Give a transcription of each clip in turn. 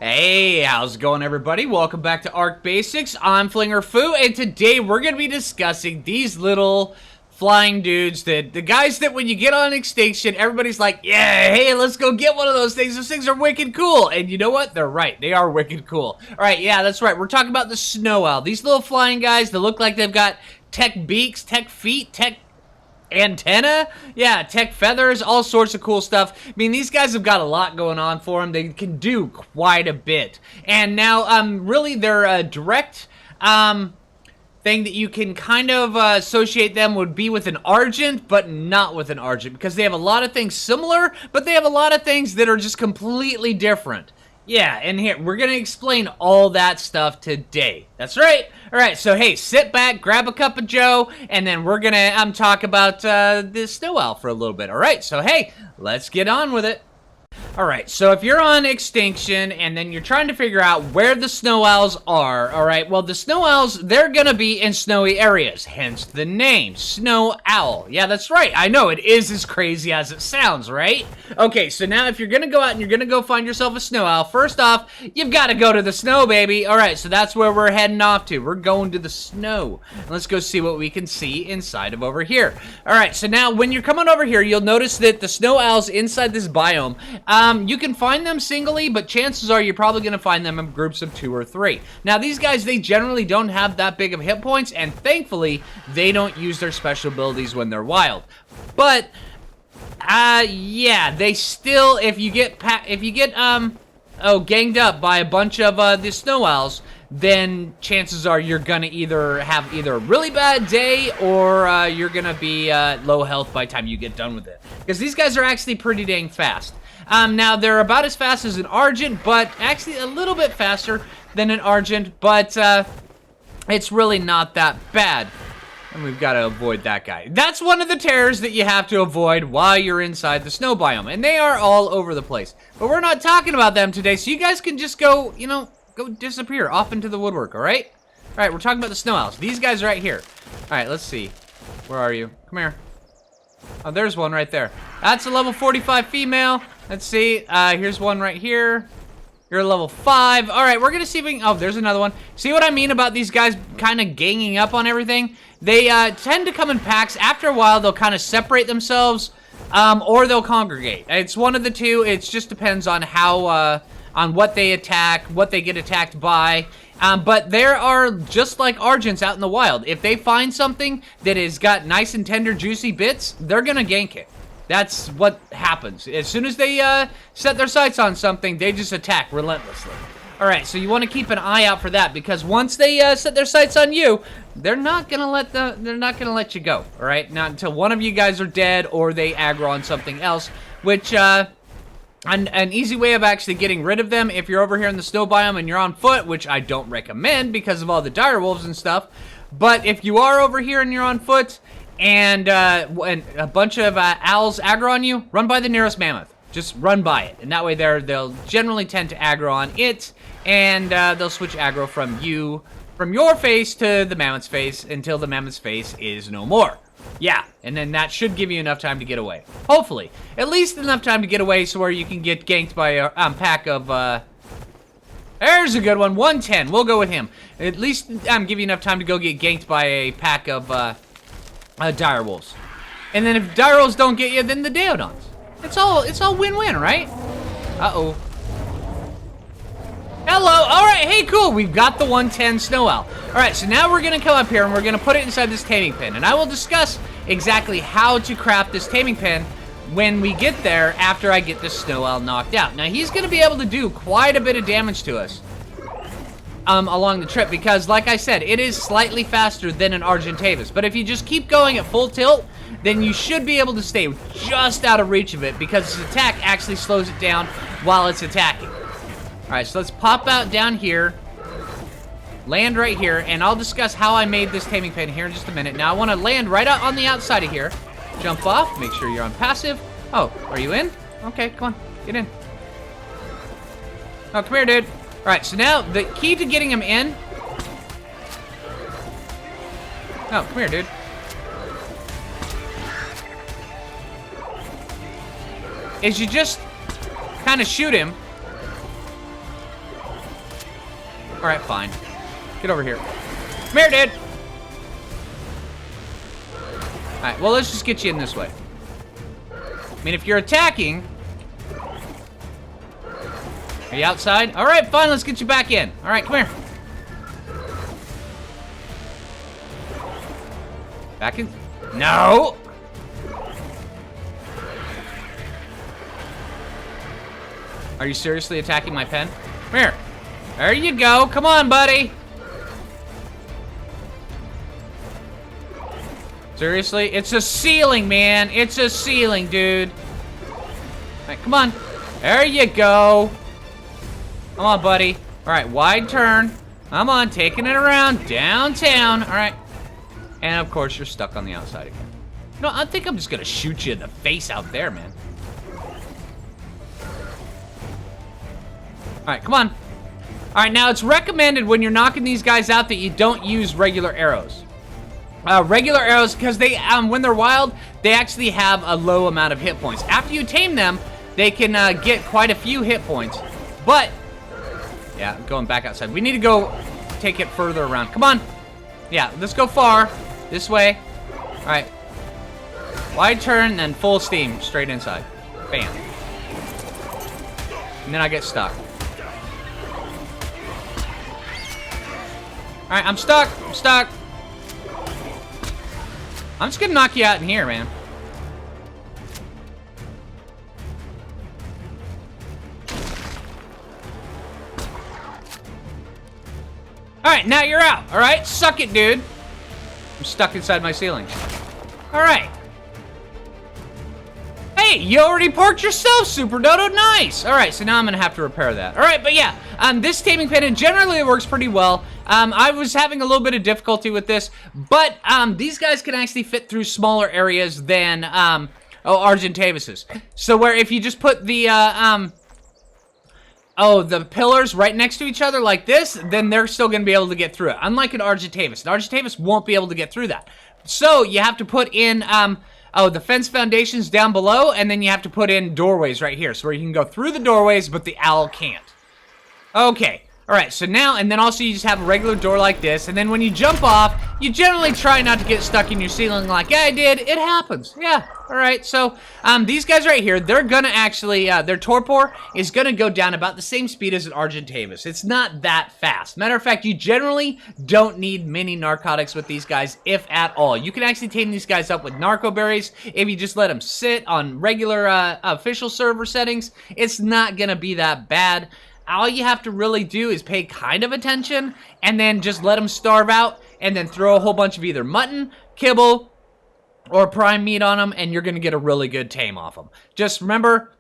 Hey, how's it going, everybody? Welcome back to Arc Basics. I'm Phlinger Phoo, and today we're going to be discussing these little flying dudes, the guys that when you get on extinction, everybody's like, yeah, hey, let's go get one of those things. Those things are wicked cool. And you know what? They're right. They are wicked cool. All right, yeah, that's right. We're talking about the snow owl. These little flying guys that look like they've got tech beaks, tech feet, tech antenna, yeah, tech feathers, all sorts of cool stuff. I mean, these guys have got a lot going on for them. They can do quite a bit. And now, really, they're a direct thing that you can kind of associate them would be with an Argent, but not with an Argent, because they have a lot of things similar, but they have a lot of things that are just completely different. Yeah, and here, we're going to explain all that stuff today. That's right. All right, so hey, sit back, grab a cup of joe, and then we're going to talk about this snow owl for a little bit. All right, so hey, let's get on with it. All right, so if you're on extinction and then you're trying to figure out where the snow owls are, all right, well, the snow owls, they're going to be in snowy areas, hence the name, snow owl. Yeah, that's right. I know, it is as crazy as it sounds, right? Okay, so now if you're going to go out and you're going to go find yourself a snow owl, first off, you've got to go to the snow, baby. All right, so that's where we're heading off to. We're going to the snow. Let's go see what we can see inside of over here. All right, so now when you're coming over here, you'll notice that the snow owls inside this biome, you can find them singly, but chances are you're probably going to find them in groups of 2 or 3. Now, these guys, they generally don't have that big of hit points, and thankfully, they don't use their special abilities when they're wild. But, yeah, they still, if you get ganged up by a bunch of the snow owls, then chances are you're gonna either have a really bad day or you're gonna be low health by the time you get done with it. Because these guys are actually pretty dang fast. Now, they're about as fast as an Argent, but actually a little bit faster than an Argent, but it's really not that bad. And we've got to avoid that guy. That's one of the terrors that you have to avoid while you're inside the snow biome. And they are all over the place. But we're not talking about them today, so you guys can just go, go disappear off into the woodwork, all right? All right, we're talking about the snow owls. These guys right here. All right, let's see. Where are you? Come here. Oh, there's one right there. That's a level 45 female. Let's see. Here's one right here. You're a level 5. All right, we're going to see if we can... Oh, there's another one. See what I mean about these guys kind of ganging up on everything? They tend to come in packs. After a while, they'll kind of separate themselves, or they'll congregate. It's one of the two. It just depends on how... on what they attack, what they get attacked by. But there are, just like Argents out in the wild, if they find something that has got nice and tender, juicy bits, they're going to gank it. That's what happens. As soon as they set their sights on something, they just attack relentlessly. All right, so you want to keep an eye out for that, because once they set their sights on you, they're not gonna let you go. All right, not until one of you guys are dead or they aggro on something else, which an easy way of actually getting rid of them, if you're over here in the snow biome and you're on foot, which I don't recommend because of all the dire wolves and stuff, but if you are over here and you're on foot, and a bunch of owls aggro on you, run by the nearest mammoth. Just run by it, and that way they'll generally tend to aggro on it, and they'll switch aggro from your face to the mammoth's face until the mammoth's face is no more. Yeah, and then that should give you enough time to get away. Hopefully. At least enough time to get away so where you can get ganked by a pack of, there's a good one, 110. We'll go with him. At least give you enough time to go get ganked by a pack of, dire wolves. And then if dire wolves don't get you, then the Deodons. It's all win-win, right? Uh-oh. Hello. All right. Hey, cool. We've got the 110 snow owl. All right. So now we're going to come up here and we're going to put it inside this taming pen. And I will discuss exactly how to craft this taming pen when we get there after I get this snow owl knocked out. Now, he's going to be able to do quite a bit of damage to us along the trip because, like I said, it is slightly faster than an Argentavis. But if you just keep going at full tilt, then you should be able to stay just out of reach of it because its attack actually slows it down while it's attacking. All right, so let's pop out down here, land right here, and I'll discuss how I made this taming pen here in just a minute. Now, I want to land right out on the outside of here, jump off, make sure you're on passive. Oh, are you in? Okay, come on, get in. Oh, come here, dude. All right, so now the key to getting him in... Oh, come here, dude. Is you just kind of shoot him Alright, fine. Get over here. Come here, dude. Alright, well, let's just get you in this way. I mean, if you're attacking... Are you outside? Alright, fine, let's get you back in. Alright, come here. Back in... No! Are you seriously attacking my pen? Come here. There you go. Come on, buddy. Seriously? It's a ceiling, man. It's a ceiling, dude. All right, come on. There you go. Come on, buddy. All right, wide turn. Come on, taking it around downtown. All right. And, of course, you're stuck on the outside again. No, I think I'm just going to shoot you in the face out there, man. All right, come on. All right, now it's recommended when you're knocking these guys out that you don't use regular arrows. Regular arrows, because they, when they're wild, they actually have a low amount of hit points. After you tame them, they can get quite a few hit points. But, yeah, going back outside. We need to go take it further around. Come on. Yeah, let's go far. This way. All right. Wide turn, then full steam, straight inside. Bam. And then I get stuck. All right, I'm stuck. I'm stuck. I'm just gonna knock you out in here, man. All right, now you're out. All right, suck it, dude. I'm stuck inside my ceiling. All right. Hey, you already parked yourself, Super Dodo. Nice. All right, so now I'm gonna have to repair that. All right, but yeah, this taming pendant generally works pretty well. I was having a little bit of difficulty with this, but these guys can actually fit through smaller areas than Argentavis's. So where if you just put the the pillars right next to each other like this, then they're still gonna be able to get through it. Unlike an Argentavis. An Argentavis won't be able to get through that. So you have to put in the fence foundations down below, and then you have to put in doorways right here, so where you can go through the doorways, but the owl can't. Okay. All right, so now, and then also you just have a regular door like this, and then when you jump off, you generally try not to get stuck in your ceiling like I did. It happens. Yeah, all right, so these guys right here, they're gonna actually, their torpor is gonna go down about the same speed as an Argentavis. It's not that fast. Matter of fact, you generally don't need many narcotics with these guys, if at all. You can actually tame these guys up with narco berries if you just let them sit on regular official server settings. It's not gonna be that bad. All you have to really do is pay kind of attention and then just let them starve out and then throw a whole bunch of either mutton, kibble, or prime meat on them, and you're going to get a really good tame off them. Just remember,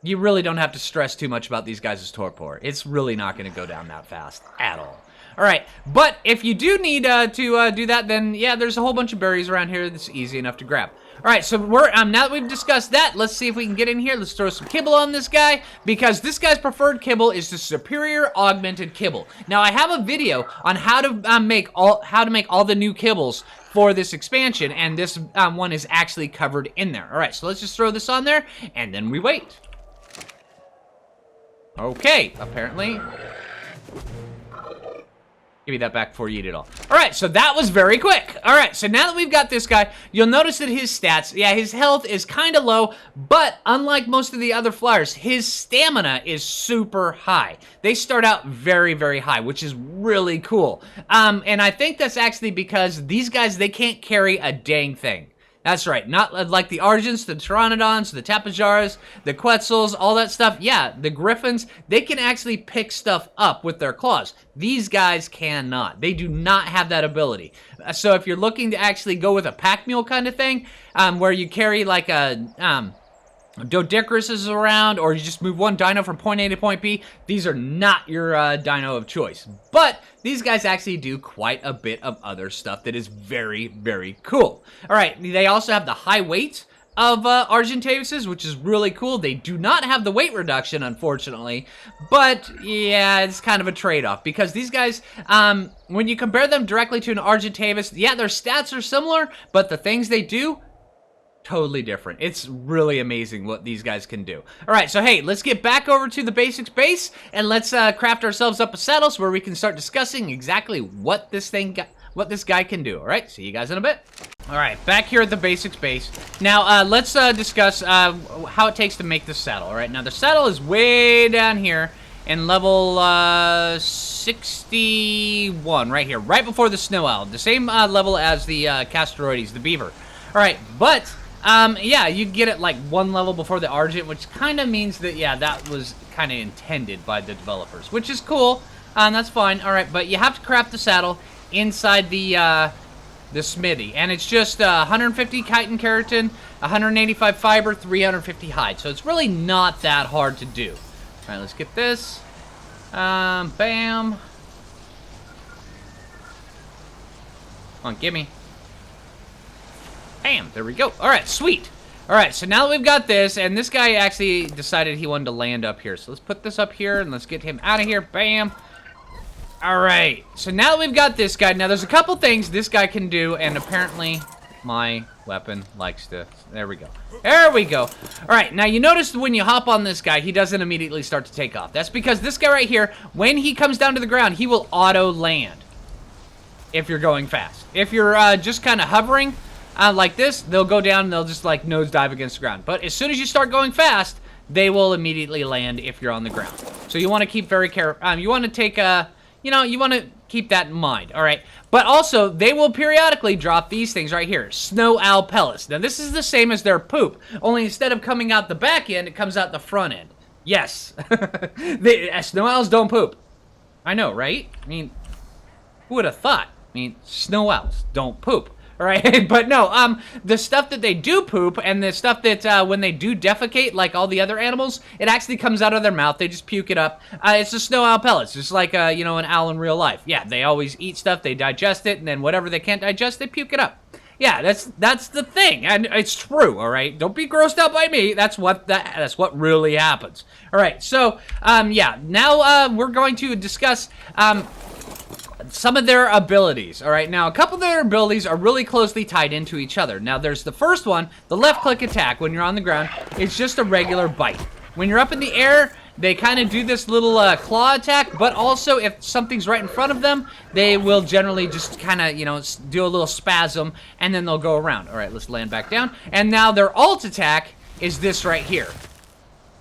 you really don't have to stress too much about these guys' torpor. It's really not going to go down that fast at all. All right, but if you do need to do that, then yeah, there's a whole bunch of berries around here that's easy enough to grab. All right, so we're now that we've discussed that, let's see if we can get in here. Let's throw some kibble on this guy, because this guy's preferred kibble is the superior augmented kibble. Now, I have a video on how to make all the new kibbles for this expansion, and this one is actually covered in there. All right, so let's just throw this on there, and then we wait. Okay, apparently. Give me that back before you eat it all. All right, so that was very quick. All right, so now that we've got this guy, you'll notice that his stats, yeah, his health is kind of low, but unlike most of the other flyers, his stamina is super high. They start out very, very high, which is really cool. And I think that's actually because these guys, they can't carry a dang thing. That's right, not like the Argents, the Pteranodons, the Tapajaras, the Quetzals, all that stuff. Yeah, the Griffins, they can actually pick stuff up with their claws. These guys cannot. They do not have that ability. So if you're looking to actually go with a pack mule kind of thing, where you carry like a Doedicurus around, or you just move one dino from point A to point B, these are not your dino of choice. But these guys actually do quite a bit of other stuff that is very, very cool. All right, they also have the high weight of Argentavises, which is really cool. They do not have the weight reduction, unfortunately, but yeah, it's kind of a trade-off, because these guys, when you compare them directly to an Argentavis, yeah, their stats are similar, but the things they do, Totally different. It's really amazing what these guys can do. All right, so hey, let's get back over to the basics base and let's craft ourselves up a saddle so where we can start discussing exactly what this guy can do. All right, see you guys in a bit. All right, back here at the basics base. Now, let's discuss how it takes to make this saddle. All right, now the saddle is way down here in level 61, right here, right before the snow owl. The same level as the Castoroides, the beaver. All right, but yeah, you get it like one level before the Argent, which kind of means that, yeah, that was kind of intended by the developers, which is cool. That's fine. All right, but you have to craft the saddle inside the smithy, and it's just 150 chitin keratin, 185 fiber, 350 hide. So it's really not that hard to do. All right, let's get this. Bam. Come on, gimme. Bam, there we go. All right, sweet. All right, so now that we've got this, and this guy actually decided he wanted to land up here. So let's put this up here, and let's get him out of here. Bam. All right, so now that we've got this guy, now there's a couple things this guy can do, and apparently my weapon likes to, there we go. There we go. All right, now you notice when you hop on this guy, he doesn't immediately start to take off. That's because this guy right here, when he comes down to the ground, he will auto land if you're going fast. If you're just kind of hovering, like this, they'll go down and they'll just like nosedive against the ground. But as soon as you start going fast, they will immediately land if you're on the ground. So you want to keep very careful. You want to take you know, you want to keep that in mind. All right. But also, they will periodically drop these things right here, snow owl pellets. Now this is the same as their poop, only instead of coming out the back end, it comes out the front end. Yes, snow owls don't poop. I know, right? I mean, who would have thought? I mean, snow owls don't poop. All right, but no, the stuff that they do poop and the stuff that when they do defecate, like all the other animals, it actually comes out of their mouth. They just puke it up. It's the snow owl pellets, just like, you know, an owl in real life. Yeah, they always eat stuff, they digest it, and then whatever they can't digest, they puke it up. Yeah, that's the thing, and it's true. All right, don't be grossed out by me. That's what really happens. All right, so yeah, now we're going to discuss some of their abilities. All right, now a couple of their abilities are really closely tied into each other. Now there's the first one, the left click attack. When you're on the ground, it's just a regular bite. When you're up in the air, they kind of do this little claw attack, but also if something's right in front of them, they will generally just kind of, you know, do a little spasm, and then they'll go around. All right, let's land back down. And now their ult attack is this right here.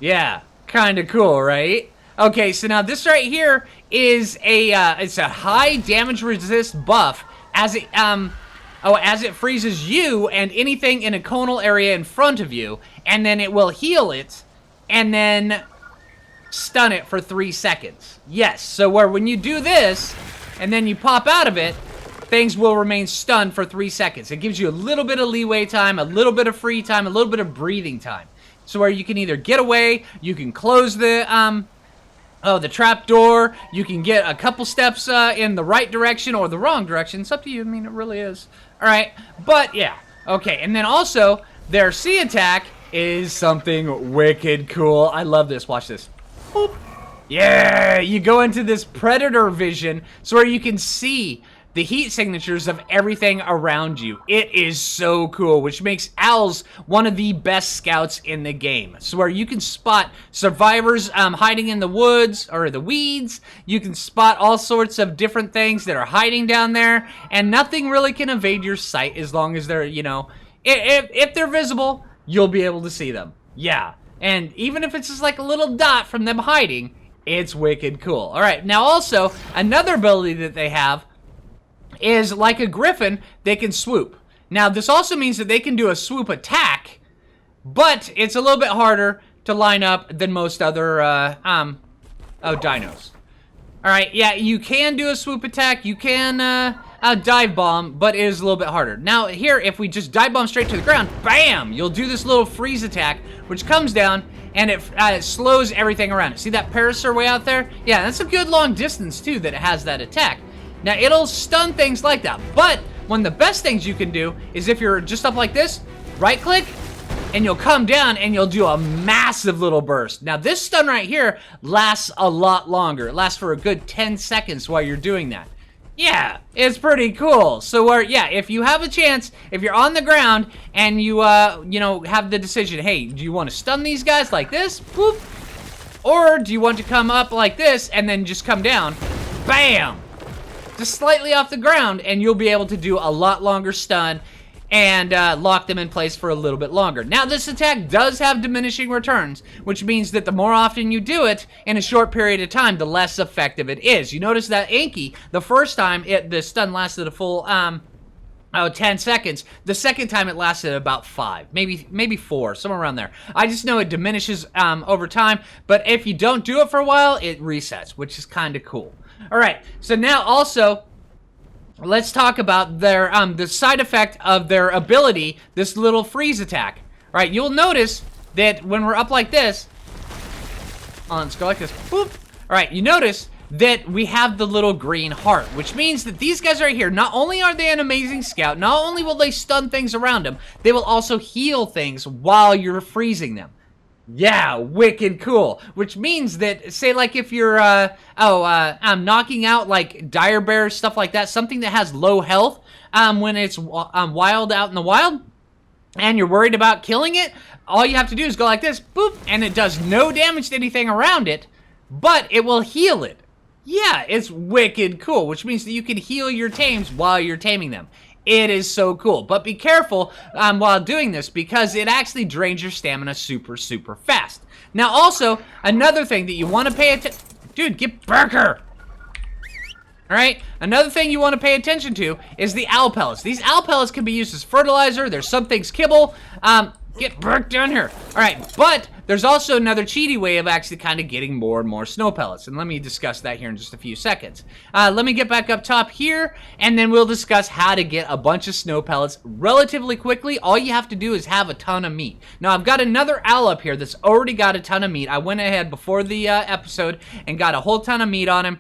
Yeah, kind of cool, right? Okay, so now this right here is it's a high damage resist buff as it freezes you and anything in a conal area in front of you, and then it will heal it and then stun it for 3 seconds. Yes, so when you do this and then you pop out of it, things will remain stunned for 3 seconds. It gives you a little bit of leeway time, a little bit of free time, a little bit of breathing time. So where you can either get away, you can close the trap door, you can get a couple steps in the right direction or the wrong direction. It's up to you. I mean, it really is. All right, but yeah. Okay, and then also, their C attack is something wicked cool. I love this. Watch this. Boop. Yeah, you go into this predator vision so where you can see the heat signatures of everything around you. It is so cool, which makes owls one of the best scouts in the game. So where you can spot survivors hiding in the woods or the weeds. You can spot all sorts of different things that are hiding down there, and nothing really can evade your sight as long as they're, you know, if they're visible, you'll be able to see them. Yeah, and even if it's just like a little dot from them hiding, it's wicked cool. All right, now also, another ability that they have is like a griffin, they can swoop. Now, this also means that they can do a swoop attack, but it's a little bit harder to line up than most other dinos. All right, yeah, you can do a swoop attack, you can dive bomb, but it is a little bit harder. Now, here, if we just dive bomb straight to the ground, bam, you'll do this little freeze attack, which comes down, and it slows everything around it. See that parasaur way out there? Yeah, that's a good long distance, too, that it has that attack. Now, it'll stun things like that, but one of the best things you can do is if you're just up like this, right-click, and you'll come down and you'll do a massive little burst. Now, this stun right here lasts a lot longer. It lasts for a good 10 seconds while you're doing that. Yeah, it's pretty cool. So, yeah, if you have a chance, if you're on the ground and you, you know, have the decision, hey, do you want to stun these guys like this? Whoop. Or do you want to come up like this and then just come down? Bam! Just slightly off the ground, and you'll be able to do a lot longer stun and lock them in place for a little bit longer. Now, this attack does have diminishing returns, which means that the more often you do it in a short period of time, the less effective it is. You notice that Anki, the first time the stun lasted a full 10 seconds. The second time it lasted about 5, maybe 4, somewhere around there. I just know it diminishes over time, but if you don't do it for a while, it resets, which is kind of cool. All right, so now also, let's talk about their the side effect of their ability, this little freeze attack. All right, you'll notice that when we're up like this, let's go like this, boop. All right, you notice that we have the little green heart, which means that these guys right here, not only are they an amazing scout, not only will they stun things around them, they will also heal things while you're freezing them. Yeah, wicked cool. Which means that, say, like if you're, knocking out like dire bears, stuff like that, something that has low health, when it's wild out in the wild, and you're worried about killing it, all you have to do is go like this, boop, and it does no damage to anything around it, but it will heal it. Yeah, it's wicked cool, which means that you can heal your tames while you're taming them. It is so cool, but be careful while doing this because it actually drains your stamina super, super fast. Now, also, another thing that you want to pay attention... Dude, get Burger! Alright, another thing you want to pay attention to is the owl pellets. These owl pellets can be used as fertilizer. There's some things kibble. Get Burke down here. Alright, but there's also another cheaty way of actually kind of getting more and more snow pellets. And let me discuss that here in just a few seconds. Let me get back up top here, and then we'll discuss how to get a bunch of snow pellets relatively quickly. All you have to do is have a ton of meat. Now, I've got another owl up here that's already got a ton of meat. I went ahead before the episode and got a whole ton of meat on him,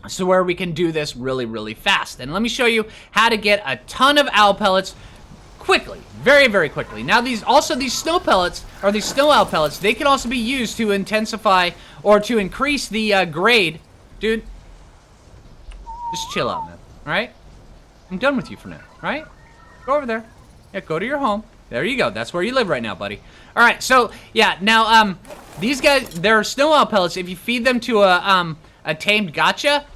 so where we can do this really, really fast. And let me show you how to get a ton of owl pellets quickly, very, very quickly. Now, these snow pellets, or these snow owl pellets, they can also be used to intensify or to increase the grade. Dude, just chill out, man, all right? I'm done with you for now, right? Go over there. Yeah, go to your home. There you go. That's where you live right now, buddy. All right, so, yeah, now, these guys, they're snow owl pellets. If you feed them to a tamed gotcha,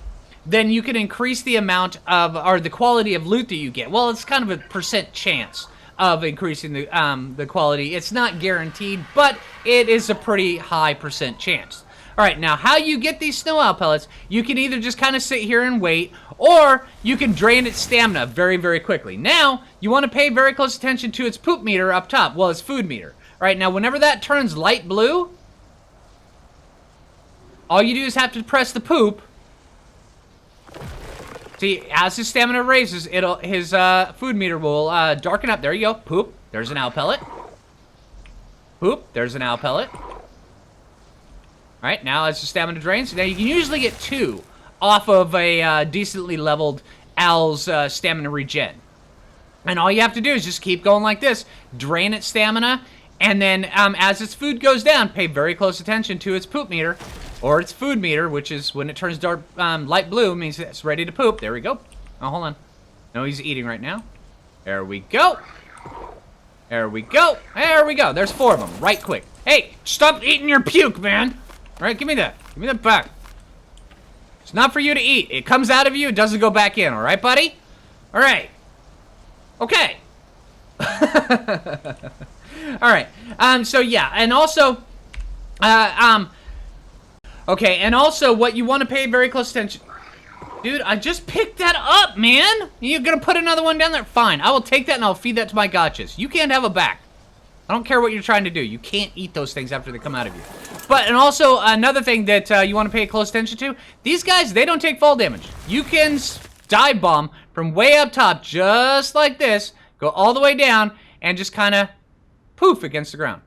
then you can increase the amount of, or the quality of loot that you get. Well, it's kind of a percent chance of increasing the quality. It's not guaranteed, but it is a pretty high percent chance. All right, now how you get these snow owl pellets, you can either just kind of sit here and wait, or you can drain its stamina very, very quickly. Now, you want to pay very close attention to its poop meter up top, well, its food meter. All right, now whenever that turns light blue, all you do is have to press the poop. See, as his stamina raises, his food meter will darken up. There you go. Poop. There's an owl pellet. Poop. There's an owl pellet. All right, now as the stamina drains, now you can usually get 2 off of a decently leveled owl's stamina regen. And all you have to do is just keep going like this. Drain its stamina, and then as its food goes down, pay very close attention to its poop meter. Or its food meter, which is when it turns dark, light blue, means it's ready to poop. There we go. Oh, hold on. No, he's eating right now. There we go. There we go. There we go. There's 4 of them. Right quick. Hey, stop eating your puke, man. All right, give me that. Give me that back. It's not for you to eat. It comes out of you. It doesn't go back in. All right, buddy? All right. Okay. All right. So, yeah. And also, okay, and also what you want to pay very close attention... Dude, I just picked that up, man! You're gonna put another one down there? Fine, I will take that and I'll feed that to my gotchas. You can't have a back. I don't care what you're trying to do. You can't eat those things after they come out of you. But, and also, another thing that you want to pay close attention to, these guys, they don't take fall damage. You can dive bomb from way up top, just like this, go all the way down, and just kind of poof against the ground.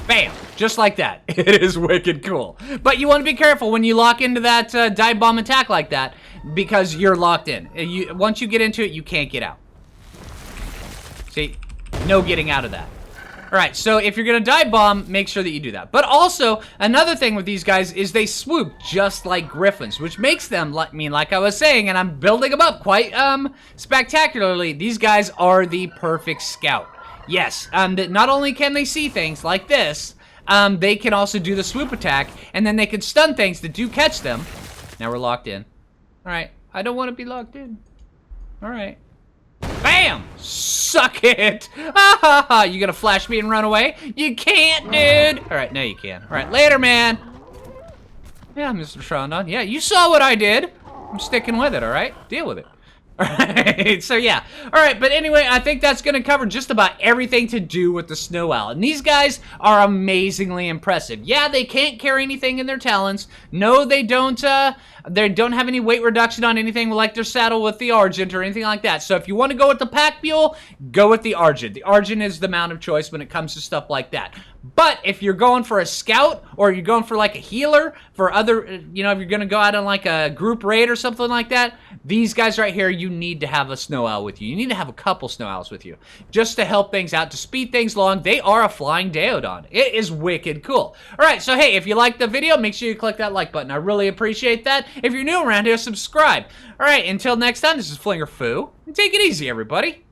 Bam! Just like that. It is wicked cool. But you want to be careful when you lock into that dive bomb attack like that, because you're locked in. Once you get into it, you can't get out. See? No getting out of that. All right, so if you're gonna dive bomb, make sure that you do that. But also, another thing with these guys is they swoop just like griffins, which makes them, like I was saying, and I'm building them up quite spectacularly. These guys are the perfect scout. Yes, not only can they see things like this, they can also do the swoop attack, and then they can stun things that do catch them. Now we're locked in. All right, I don't want to be locked in. All right. Bam! Suck it! Ha ha ha! You gonna flash me and run away? You can't, dude! Alright, now you can. Alright, later, man! Yeah, Mr. Trondon. Yeah, you saw what I did. I'm sticking with it, alright? Deal with it. Alright, so yeah. Alright, but anyway, I think that's gonna cover just about everything to do with the snow owl. And these guys are amazingly impressive. Yeah, they can't carry anything in their talons. No, they don't have any weight reduction on anything like their saddle with the Argent or anything like that. So if you want to go with the pack mule, go with the Argent. The Argent is the mount of choice when it comes to stuff like that. But if you're going for a scout or you're going for like a healer for other, you know, if you're going to go out on like a group raid or something like that, these guys right here, you need to have a snow owl with you. You need to have a couple snow owls with you just to help things out, to speed things along. They are a flying Daeodon. It is wicked cool. All right, so hey, if you liked the video, make sure you click that like button. I really appreciate that. If you're new around here, subscribe. All right, until next time, this is Phlinger Phoo, and take it easy, everybody.